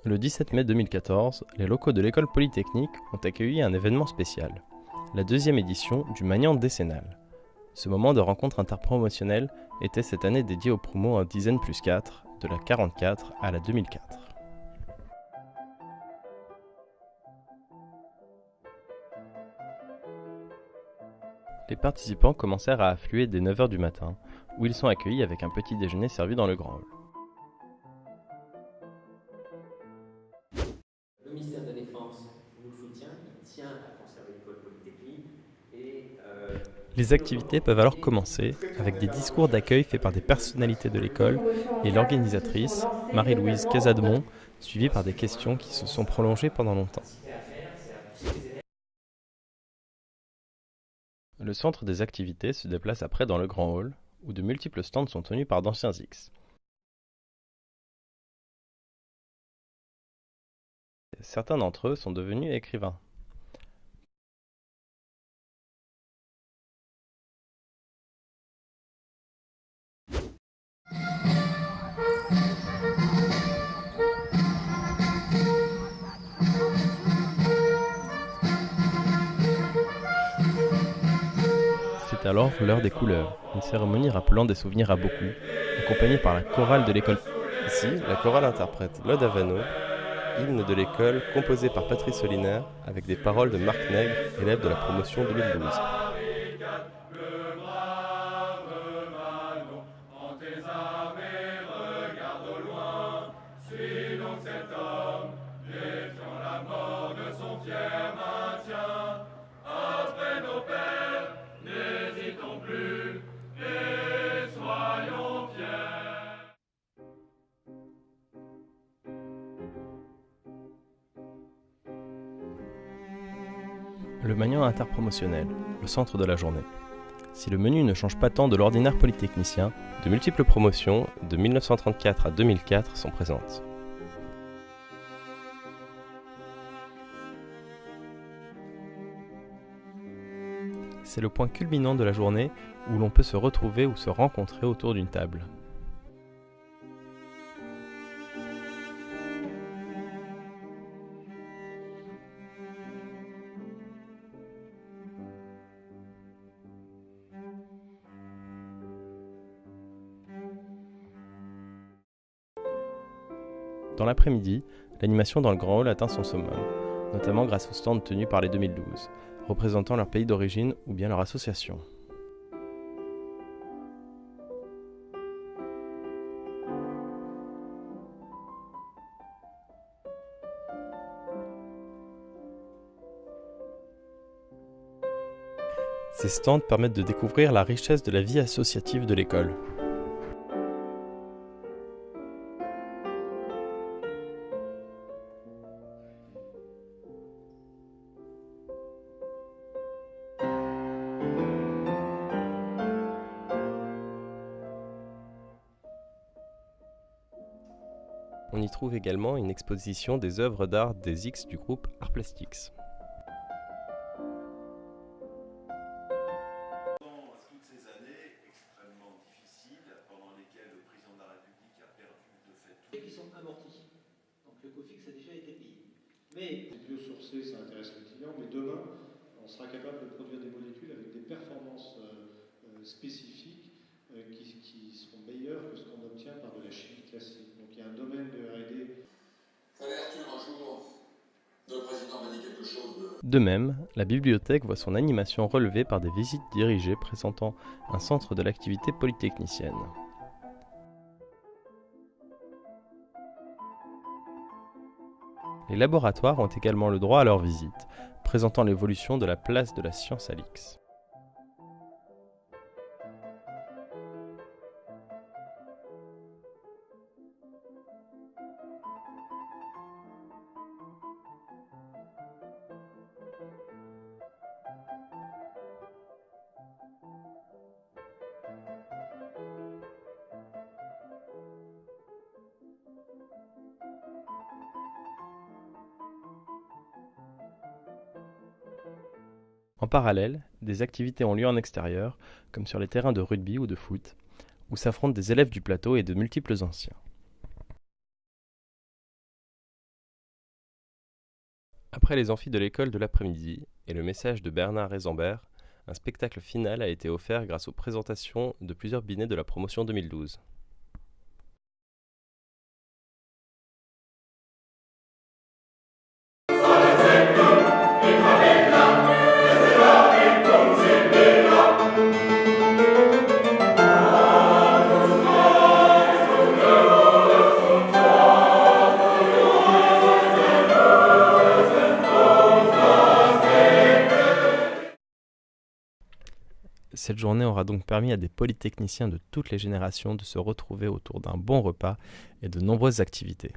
Le 17 mai 2014, les locaux de l'école polytechnique ont accueilli un événement spécial, la deuxième édition du Magnant décennal. Ce moment de rencontre interpromotionnelle était cette année dédié aux promos en dizaine plus 4, de la 44 à la 2004. Les participants commencèrent à affluer dès 9h du matin, où ils sont accueillis avec un petit déjeuner servi dans le grand hall. Le ministère de la Défense nous soutient, il tient à conserver l'école polytechnique. Les activités peuvent alors commencer avec des discours d'accueil faits par des personnalités de l'école et l'organisatrice, Marie-Louise Casademont, suivie par des questions qui se sont prolongées pendant longtemps. Le centre des activités se déplace après dans le grand hall, où de multiples stands sont tenus par d'anciens X. Certains d'entre eux sont devenus écrivains. C'est alors l'heure des couleurs, une cérémonie rappelant des souvenirs à beaucoup, accompagnée par la chorale de l'école. Ici, la chorale interprète l'Ode à Vanneau, hymne de l'école composé par Patrice Solinaire avec des paroles de Marc Nègre, élève de la promotion 2012. Le Magnant interpromotionnel, le centre de la journée. Si le menu ne change pas tant de l'ordinaire polytechnicien, de multiples promotions, de 1934 à 2004, sont présentes. C'est le point culminant de la journée où l'on peut se retrouver ou se rencontrer autour d'une table. Dans l'après-midi, l'animation dans le grand hall atteint son summum, notamment grâce aux stands tenus par les 2012, représentant leur pays d'origine ou bien leur association. Ces stands permettent de découvrir la richesse de la vie associative de l'école. On y trouve également une exposition des œuvres d'art des X du groupe Art Plastiques. Pendant toutes ces années extrêmement difficiles, pendant lesquelles le président de la République a perdu de fait tout. Qui sont amortis. Donc le COFIX a déjà été payé. Mais les biosourcés, ça intéresse le client, mais demain, on sera capable de produire des molécules avec des performances spécifiques qui seront meilleures que ce qu'on obtient par de la chimie classique. Donc il y a un domaine de R&D. Savez Arthur, un jour, notre président m'a dit quelque chose de... De même, la bibliothèque voit son animation relevée par des visites dirigées présentant un centre de l'activité polytechnicienne. Les laboratoires ont également le droit à leur visite, présentant l'évolution de la place de la science à l'X. En parallèle, des activités ont lieu en extérieur, comme sur les terrains de rugby ou de foot, où s'affrontent des élèves du plateau et de multiples anciens. Après les amphis de l'école de l'après-midi et le message de Bernard Rezambert, un spectacle final a été offert grâce aux présentations de plusieurs binets de la promotion 2012. Cette journée aura donc permis à des polytechniciens de toutes les générations de se retrouver autour d'un bon repas et de nombreuses activités.